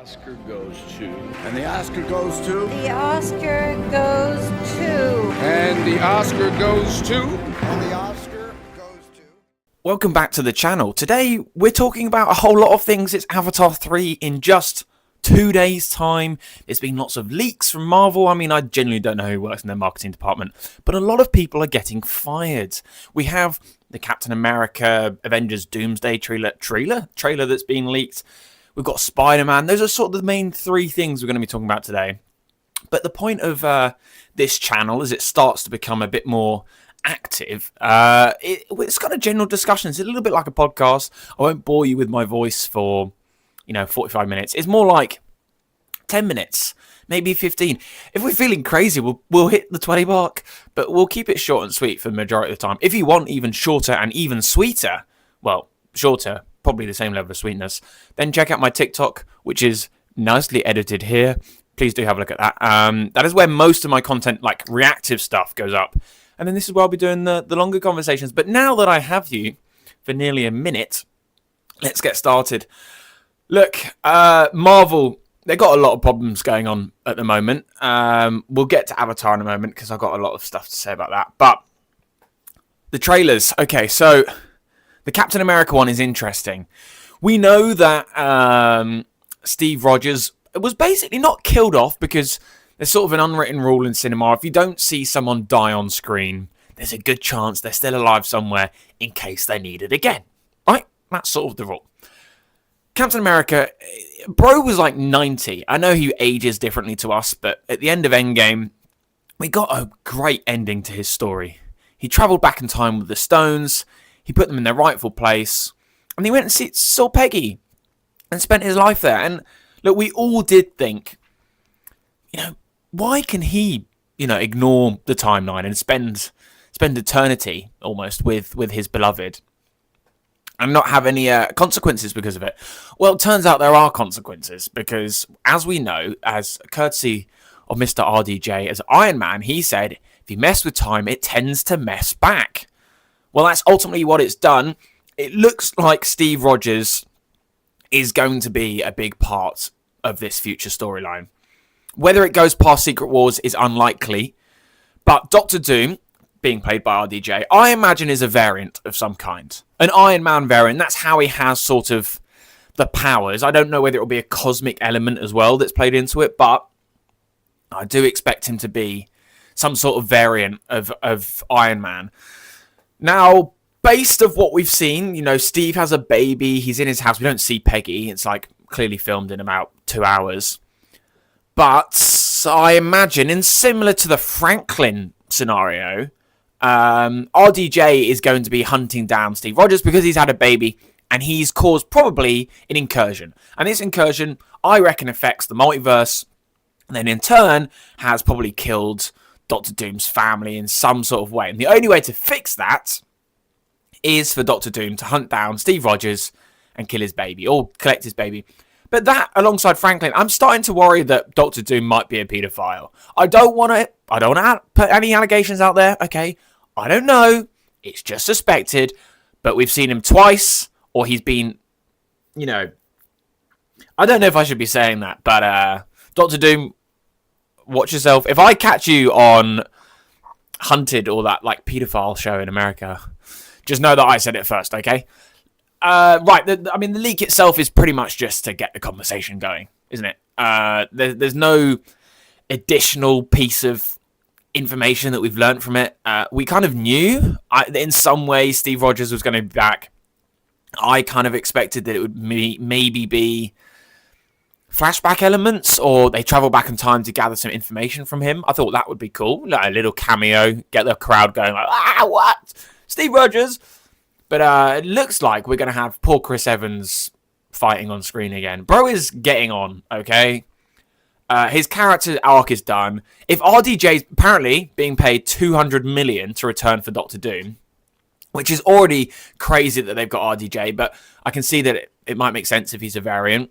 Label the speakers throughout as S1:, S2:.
S1: Oscar goes to... And the Oscar goes to...
S2: The Oscar goes to...
S1: And the Oscar goes to... And the Oscar goes to...
S3: Welcome back to the channel. Today we're talking about a whole lot of things. It's Avatar 3 in just 2 days' time. There's been lots of leaks from Marvel. I mean, I genuinely don't know who works in their marketing department, but a lot of people are getting fired. We have the Captain America Avengers Doomsday trailer that's being leaked. We've got Spider-Man. Those are sort of the main three things we're going to be talking about today. But the point of this channel, as it starts to become a bit more active, it's got a general discussion. It's a little bit like a podcast. I won't bore you with my voice for 45 minutes. It's more like 10 minutes, maybe 15. If we're feeling crazy, we'll hit the 20 mark, but we'll keep it short and sweet for the majority of the time. If you want even shorter and even sweeter, well, shorter, probably the same level of sweetness, then check out my TikTok, which is nicely edited here. Please do have a look at that. That is where most of my content, like reactive stuff, goes up. And then this is where I'll be doing the longer conversations. But now that I have you for nearly a minute, let's get started. Look, Marvel, they've got a lot of problems going on at the moment. We'll get to Avatar in a moment because I've got a lot of stuff to say about that. But the trailers. Okay, so the Captain America one is interesting. We know that Steve Rogers was basically not killed off because there's sort of an unwritten rule in cinema. If you don't see someone die on screen, there's a good chance they're still alive somewhere in case they need it again. Right? That's sort of the rule. Captain America, bro was like 90. I know he ages differently to us, but at the end of Endgame, we got a great ending to his story. He travelled back in time with the stones, he put them in their rightful place, and he went and saw Peggy and spent his life there. And look, we all did think, why can he, ignore the timeline and spend eternity almost with his beloved and not have any consequences because of it? Well, it turns out there are consequences because, as we know, as courtesy of Mr. RDJ as Iron Man, he said, if you mess with time, it tends to mess back. Well, that's ultimately what it's done. It looks like Steve Rogers is going to be a big part of this future storyline. Whether it goes past Secret Wars is unlikely, but Doctor Doom, being played by RDJ, I imagine is a variant of some kind. An Iron Man variant. That's how he has sort of the powers. I don't know whether it will be a cosmic element as well that's played into it, but I do expect him to be some sort of variant of Iron Man. Now, based of what we've seen, Steve has a baby. He's in his house. We don't see Peggy. It's like clearly filmed in about 2 hours. But I imagine, and similar to the Franklin scenario, RDJ is going to be hunting down Steve Rogers because he's had a baby and he's caused probably an incursion. And this incursion, I reckon, affects the multiverse and then in turn has probably killed Doctor Doom's family in some sort of way. And the only way to fix that is for Doctor Doom to hunt down Steve Rogers and kill his baby or collect his baby. But that, alongside Franklin, I'm starting to worry that Doctor Doom might be a paedophile. I don't want to put any allegations out there, okay? I don't know. It's just suspected. But we've seen him twice, or he's been, I don't know if I should be saying that, but Doctor Doom, watch yourself. If I catch you on Hunted or that, like, paedophile show in America, just know that I said it first, okay? Right, the leak itself is pretty much just to get the conversation going, isn't it? There's no additional piece of information that we've learned from it. We kind of knew, in some way, Steve Rogers was going to be back. I kind of expected that it would maybe be flashback elements, or they travel back in time to gather some information from him. I thought that would be cool, like a little cameo, get the crowd going like, what? Steve Rogers? But it looks like we're going to have poor Chris Evans fighting on screen again. Bro is getting on, okay? His character arc is done. If RDJ's apparently being paid $200 million to return for Doctor Doom, which is already crazy that they've got RDJ, but I can see that it might make sense if he's a variant.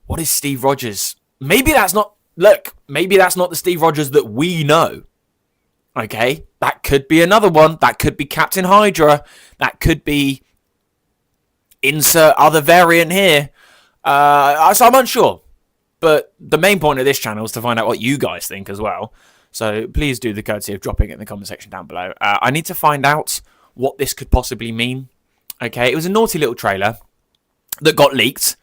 S3: What is Steve Rogers? Maybe that's not the Steve Rogers that we know. Okay, that could be another one. That could be Captain Hydra. That could be insert other variant here. So I'm unsure. But the main point of this channel is to find out what you guys think as well. So please do the courtesy of dropping it in the comment section down below. I need to find out what this could possibly mean. Okay, it was a naughty little trailer that got leaked.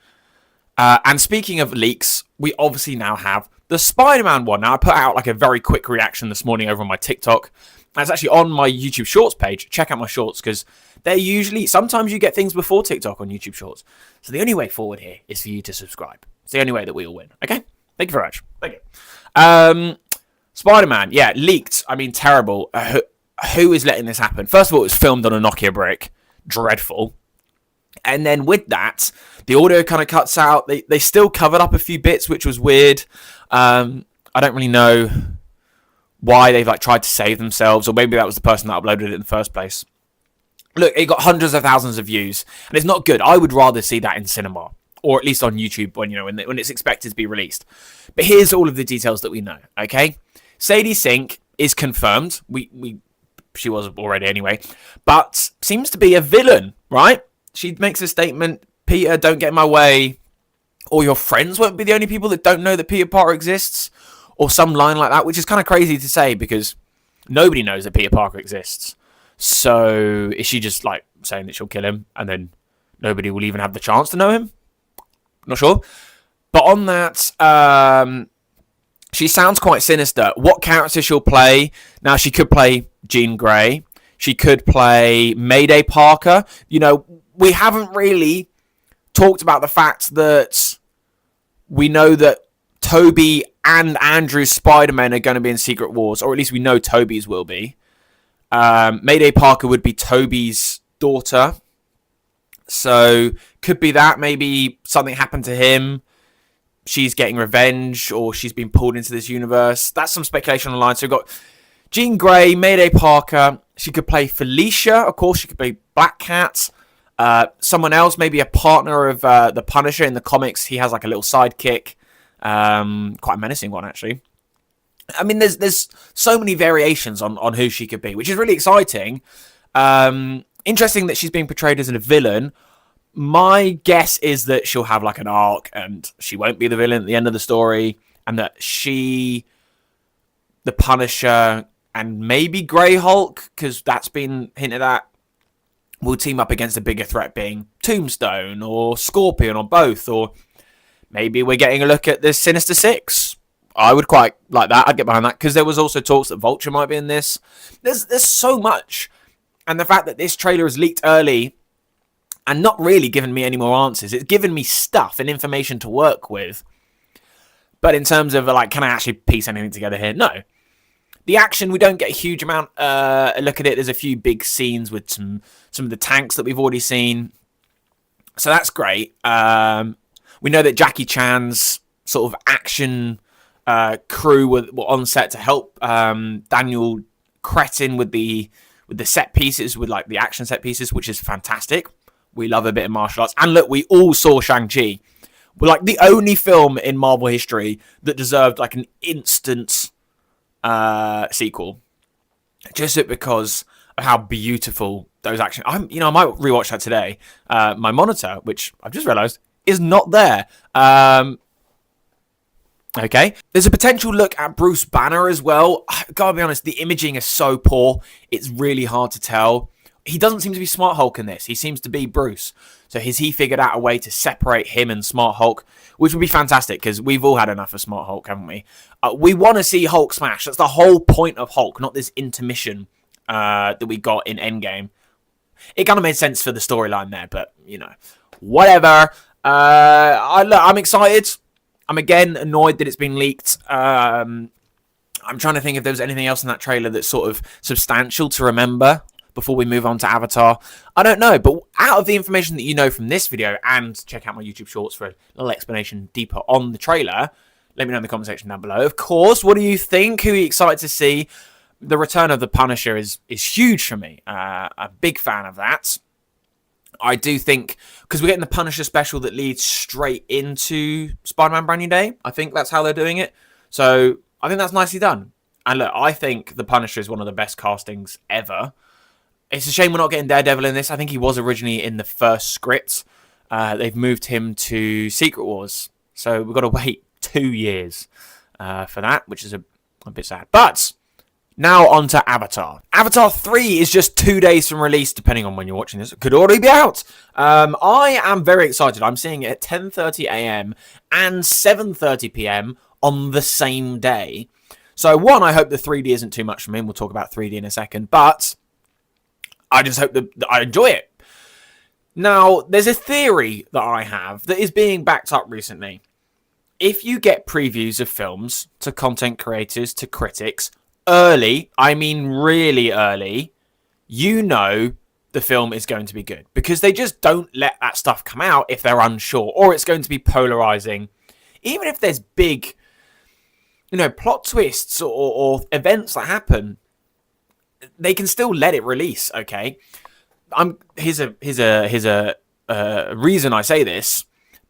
S3: And speaking of leaks, we obviously now have the Spider-Man one. Now, I put out like a very quick reaction this morning over on my TikTok. It's actually on my YouTube Shorts page. Check out my Shorts because they're usually... Sometimes you get things before TikTok on YouTube Shorts. So the only way forward here is for you to subscribe. It's the only way that we all win. Okay? Thank you very much. Thank you. Spider-Man, yeah, leaked. I mean, terrible. Who is letting this happen? First of all, it was filmed on a Nokia brick. Dreadful. And then with that, the audio kind of cuts out. They still covered up a few bits, which was weird. I don't really know why they've like tried to save themselves, or maybe that was the person that uploaded it in the first place. Look, it got hundreds of thousands of views, and it's not good. I would rather see that in cinema, or at least on YouTube when it's expected to be released. But here's all of the details that we know. Okay, Sadie Sink is confirmed. She was already anyway, but seems to be a villain, right? She makes a statement, Peter, don't get in my way, or your friends won't be the only people that don't know that Peter Parker exists, or some line like that, which is kind of crazy to say because nobody knows that Peter Parker exists. So is she just like saying that she'll kill him and then nobody will even have the chance to know him? Not sure. But on that, she sounds quite sinister. What character she'll play? Now, she could play Jean Grey. She could play Mayday Parker. You know, we haven't really talked about the fact that we know that Toby and Andrew's Spider-Man are going to be in Secret Wars, or at least we know Toby's will be. Mayday Parker would be Toby's daughter. So, could be that. Maybe something happened to him. She's getting revenge, or she's been pulled into this universe. That's some speculation online. So, we've got Jean Grey, Mayday Parker. She could play Felicia. Of course, she could play Black Cat. Someone else, maybe a partner of the Punisher in the comics. He has like a little sidekick. Quite a menacing one, actually. I mean, there's so many variations on who she could be, which is really exciting. Interesting that she's being portrayed as a villain. My guess is that she'll have like an arc and she won't be the villain at the end of the story, and that she, the Punisher, and maybe Grey Hulk, because that's been hinted at, will team up against a bigger threat being Tombstone or Scorpion or both, or maybe we're getting a look at the Sinister Six. I would quite like that. I'd get behind that, because there was also talks that Vulture might be in this. There's so much, and the fact that this trailer is leaked early and not really given me any more answers. It's given me stuff and information to work with, but in terms of like, can I actually piece anything together here? No. The action, we don't get a huge amount. Look at it. There's a few big scenes with some of the tanks that we've already seen. So that's great. We know that Jackie Chan's sort of action crew were on set to help Daniel Cretin with the set pieces, with like the action set pieces, which is fantastic. We love a bit of martial arts. And look, we all saw Shang-Chi. We're like the only film in Marvel history that deserved like an instant sequel, just because of how beautiful those action. I might rewatch that today. My monitor, which I've just realised, is not there. Okay, there's a potential look at Bruce Banner as well. I gotta be honest, the imaging is so poor; it's really hard to tell. He doesn't seem to be Smart Hulk in this. He seems to be Bruce. So has he figured out a way to separate him and Smart Hulk, which would be fantastic, because we've all had enough of Smart Hulk, haven't we? We want to see Hulk smash. That's the whole point of Hulk, not this intermission that we got in Endgame. It kind of made sense for the storyline there, but, whatever. I'm excited. I'm, again, annoyed that it's been leaked. I'm trying to think if there was anything else in that trailer that's sort of substantial to remember before we move on to Avatar. I don't know, but out of the information that you know from this video, and check out my YouTube Shorts for a little explanation deeper on the trailer, let me know in the comment section down below. Of course, what do you think? Who are you excited to see? The return of the Punisher is huge for me. A big fan of that. I do think, because we're getting the Punisher special that leads straight into Spider-Man Brand New Day. I think that's how they're doing it. So I think that's nicely done. And look, I think the Punisher is one of the best castings ever. It's a shame we're not getting Daredevil in this. I think he was originally in the first script. they've moved him to Secret Wars. So we've got to wait 2 years for that, which is a bit sad. But now on to Avatar. Avatar 3 is just 2 days from release, depending on when you're watching this. It could already be out. I am very excited. I'm seeing it at 10:30 a.m. and 7:30 p.m. on the same day. So, one, I hope the 3D isn't too much for me. We'll talk about 3D in a second. But I just hope that I enjoy it. Now, there's a theory that I have that is being backed up recently. If you get previews of films to content creators, to critics, early, I mean really early, you know the film is going to be good. Because they just don't let that stuff come out if they're unsure. Or it's going to be polarizing. Even if there's big, plot twists or events that happen, they can still let it release, okay? Here's a reason I say this.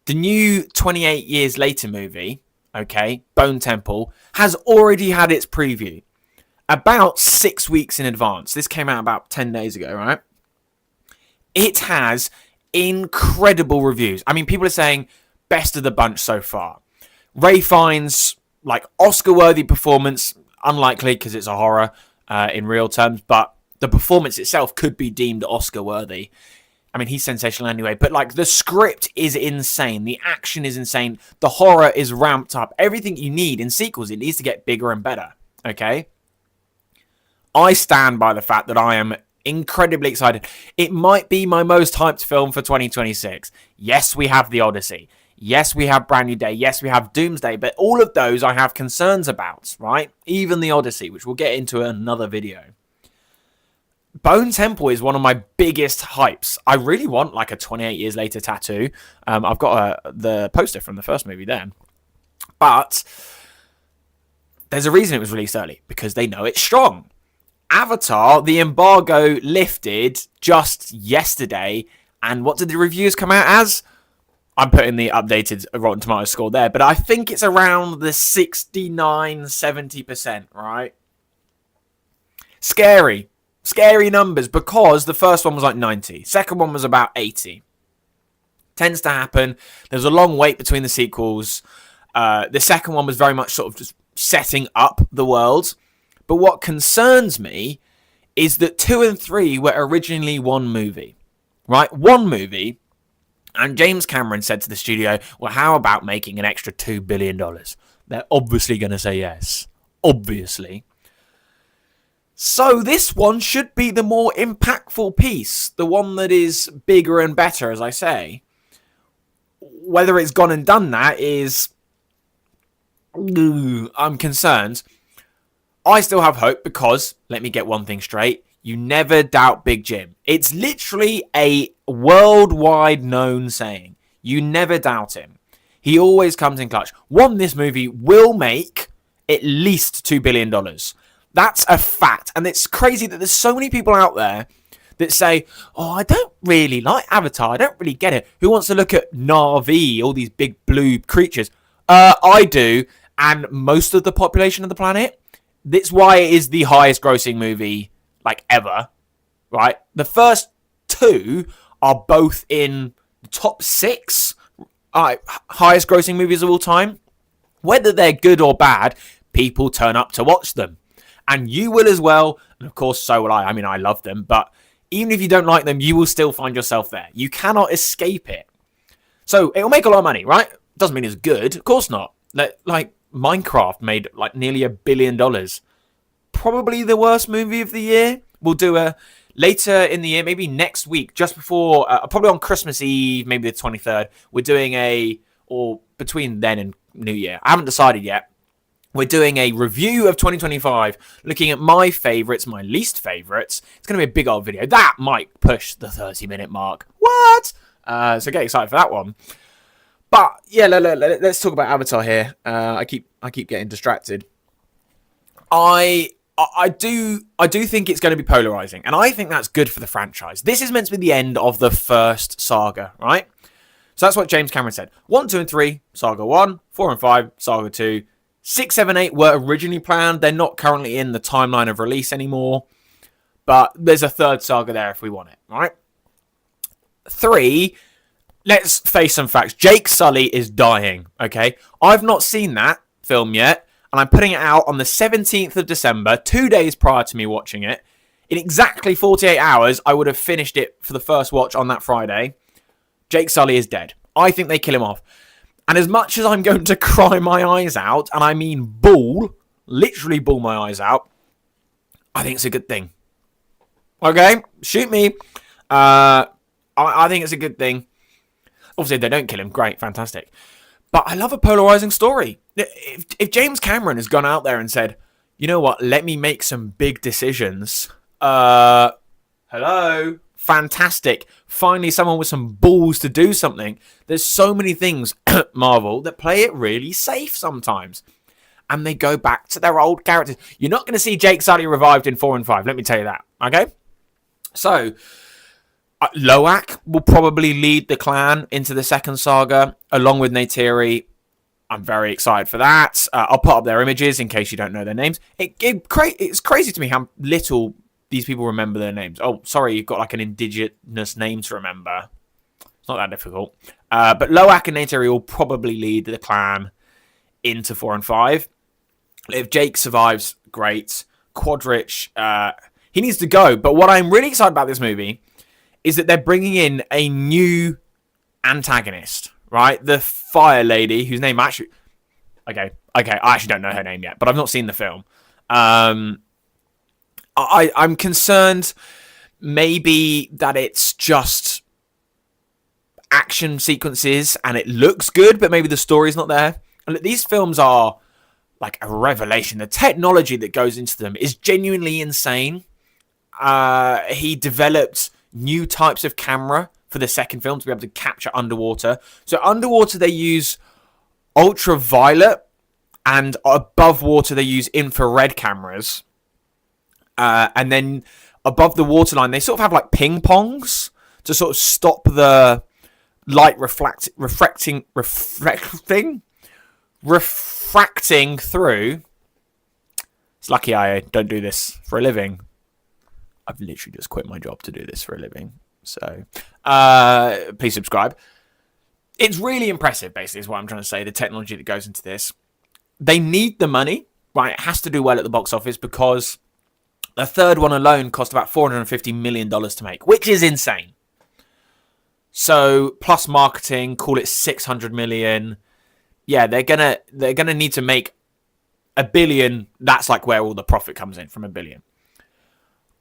S3: The new 28 Years Later movie, okay, Bone Temple, has already had its preview about 6 weeks in advance. This came out about 10 days ago, right? It has incredible reviews. I mean, people are saying best of the bunch so far. Ray Fiennes, Oscar-worthy performance, unlikely because it's a horror in real terms, but the performance itself could be deemed Oscar-worthy. I mean, he's sensational anyway, but the script is insane. The action is insane. The horror is ramped up. Everything you need in sequels, it needs to get bigger and better, okay? I stand by the fact that I am incredibly excited. It might be my most hyped film for 2026. Yes, we have The Odyssey. Yes, we have Brand New Day. Yes, we have Doomsday. But all of those I have concerns about, right? Even The Odyssey, which we'll get into in another video. Bone Temple is one of my biggest hypes. I really want a 28 Years Later tattoo. I've got the poster from the first movie there. But there's a reason it was released early. Because they know it's strong. Avatar, the embargo lifted just yesterday. And what did the reviews come out as? I'm putting the updated Rotten Tomatoes score there. But I think it's around the 69-70%, right? Scary numbers because the first one was 90. Second one was about 80. Tends to happen. There's a long wait between the sequels. The second one was very much sort of just setting up the world. But what concerns me is that 2 and 3 were originally one movie, right? One movie. And James Cameron said to the studio, well, how about making an extra $2 billion? They're obviously going to say yes. Obviously. So this one should be the more impactful piece. The one that is bigger and better, as I say. Whether it's gone and done that is... I'm concerned. I still have hope because, let me get one thing straight, you never doubt Big Jim. It's literally a worldwide known saying. You never doubt him. He always comes in clutch. One, this movie will make at least $2 billion. That's a fact. And it's crazy that there's so many people out there that say, oh, I don't really like Avatar. I don't really get it. Who wants to look at Na'vi, all these big blue creatures? I do. And most of the population of the planet. That's why it is the highest grossing movie ever, right? The first 2 are both in the top 6 highest grossing movies of all time. Whether they're good or bad, people turn up to watch them. And you will as well. And of course, so will I. I mean, I love them. But even if you don't like them, you will still find yourself there. You cannot escape it. So it will make a lot of money, right? Doesn't mean it's good. Of course not. Minecraft made nearly $1 billion. Probably the worst movie of the year. We'll do a later in the year, maybe next week, just before, probably on Christmas Eve, maybe the 23rd. We're doing or between then and New Year. I haven't decided yet. We're doing a review of 2025, looking at my favourites, my least favourites. It's going to be a big old video. That might push the 30-minute mark. What? So get excited for that one. But yeah, let's talk about Avatar here. I keep getting distracted. I do think it's going to be polarizing, and I think that's good for the franchise. This is meant to be the end of the first saga, right? So that's what James Cameron said. 1, 2, and 3, Saga 1. 4 and 5, Saga 2. 6, 7, 8 were originally planned. They're not currently in the timeline of release anymore. But there's a third saga there if we want it, right? 3, let's face some facts. Jake Sully is dying, okay? I've not seen that film yet, and I'm putting it out on the 17th of December, 2 days prior to me watching it. In exactly 48 hours, I would have finished it for the first watch on that Friday. Jake Sully is dead. I think they kill him off. And as much as I'm going to cry my eyes out, and I mean bawl, literally bawl my eyes out, I think it's a good thing. Okay? Shoot me. I think it's a good thing. Obviously, if they don't kill him, great, fantastic. But I love a polarizing story. If James Cameron has gone out there and said, you know what, let me make some big decisions. Hello? Fantastic. Finally, someone with some balls to do something. There's so many things, Marvel, that play it really safe sometimes. And they go back to their old characters. You're not going to see Jake Sully revived in 4 and 5. Let me tell you that. Okay? So, Loak will probably lead the clan into the second saga, along with Neytiri. I'm very excited for that. I'll put up their images in case you don't know their names. It's crazy to me how little these people remember their names. Oh, sorry, you've got like an indigenous name to remember. It's not that difficult. But Loak and Neytiri will probably lead the clan into 4 and 5. If Jake survives, great. Quadrich, he needs to go. But what I'm really excited about this movie is that they're bringing in a new antagonist, right? The Fire Lady, whose name actually... Okay, I actually don't know her name yet, but I've not seen the film. I'm concerned maybe that it's just action sequences and it looks good, but maybe the story's not there. And these films are like a revelation. The technology that goes into them is genuinely insane. He developed new types of camera for the second film to be able to capture underwater. So underwater they use ultraviolet, and above water they use infrared cameras. And then above the waterline they sort of have like ping pongs to sort of stop the light refracting through. It's lucky I don't do this for a living. I've literally just quit my job to do this for a living. So, please subscribe. It's really impressive, basically, is what I'm trying to say. The technology that goes into this. They need the money, right? It has to do well at the box office because the third one alone cost about $450 million to make, which is insane. So, plus marketing, call it $600 million. Yeah, they're gonna need to make $1 billion. That's like where all the profit comes in, from $1 billion.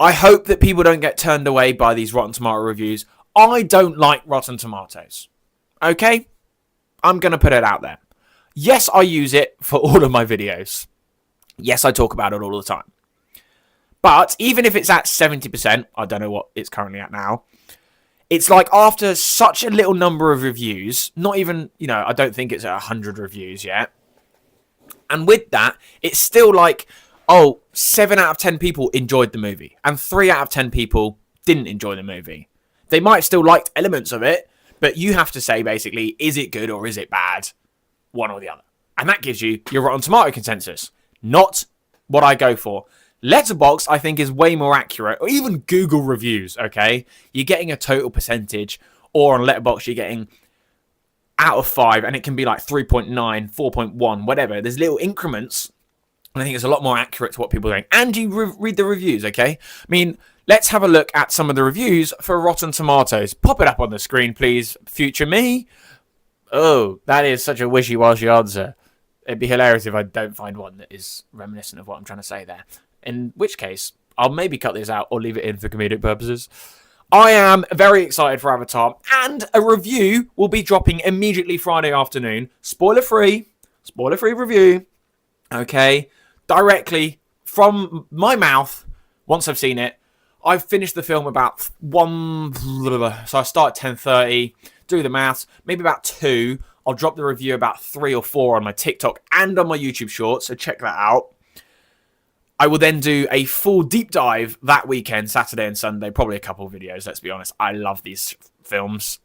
S3: I hope that people don't get turned away by these Rotten Tomato reviews. I don't like Rotten Tomatoes. Okay? I'm going to put it out there. Yes, I use it for all of my videos. Yes, I talk about it all the time. But even if it's at 70%, I don't know what it's currently at now, it's like after such a little number of reviews, not even, I don't think it's at 100 reviews yet. And with that, it's still like, 7 out of 10 people enjoyed the movie, and 3 out of 10 people didn't enjoy the movie. They might have still liked elements of it, but you have to say, basically, is it good or is it bad? One or the other. And that gives you your Rotten Tomato consensus, not what I go for. Letterboxd, I think, is way more accurate, or even Google reviews, okay? You're getting a total percentage, or on Letterboxd, you're getting out of 5, and it can be like 3.9, 4.1, whatever. There's little increments. And I think it's a lot more accurate to what people are doing. And you read the reviews, okay? I mean, let's have a look at some of the reviews for Rotten Tomatoes. Pop it up on the screen, please, future me. Oh, that is such a wishy-washy answer. It'd be hilarious if I don't find one that is reminiscent of what I'm trying to say there. In which case, I'll maybe cut this out or leave it in for comedic purposes. I am very excited for Avatar. And a review will be dropping immediately Friday afternoon. Spoiler-free review. Okay? Directly from my mouth, once I've seen it. I've finished the film about 1, so I start at 10:30, do the maths, maybe about 2. I'll drop the review about 3 or 4 on my TikTok and on my YouTube shorts, so check that out. I will then do a full deep dive that weekend, Saturday and Sunday, probably a couple of videos, let's be honest. I love these films.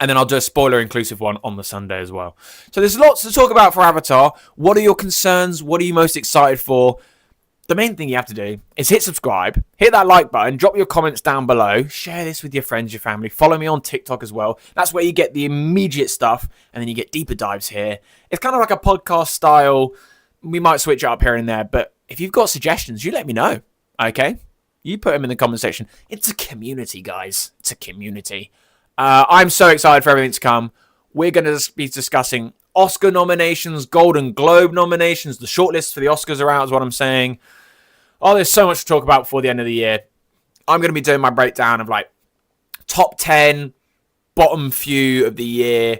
S3: And then I'll do a spoiler-inclusive one on the Sunday as well. So there's lots to talk about for Avatar. What are your concerns? What are you most excited for? the main thing you have to do is hit subscribe, hit that like button, drop your comments down below, share this with your friends, your family, follow me on TikTok as well. That's where you get the immediate stuff, and then you get deeper dives here. It's kind of like a podcast style. We might switch it up here and there, but if you've got suggestions, you let me know, okay? You put them in the comment section. It's a community, guys. It's a community. I'm so excited for everything to come. We're going to be discussing Oscar nominations, Golden Globe nominations. The shortlists for the Oscars are out, is what I'm saying. Oh, there's so much to talk about before the end of the year. I'm going to be doing my breakdown of like top 10, bottom few of the year.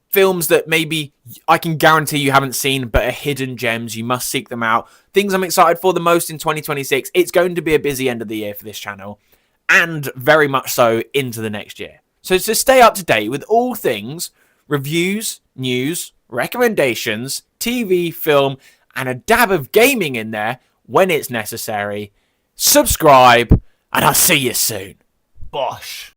S3: Films that maybe I can guarantee you haven't seen, but are hidden gems. You must seek them out. Things I'm excited for the most in 2026. It's going to be a busy end of the year for this channel. And very much so into the next year. So to stay up to date with all things, reviews, news, recommendations, TV, film, and a dab of gaming in there, when it's necessary, subscribe, and I'll see you soon. Bosh.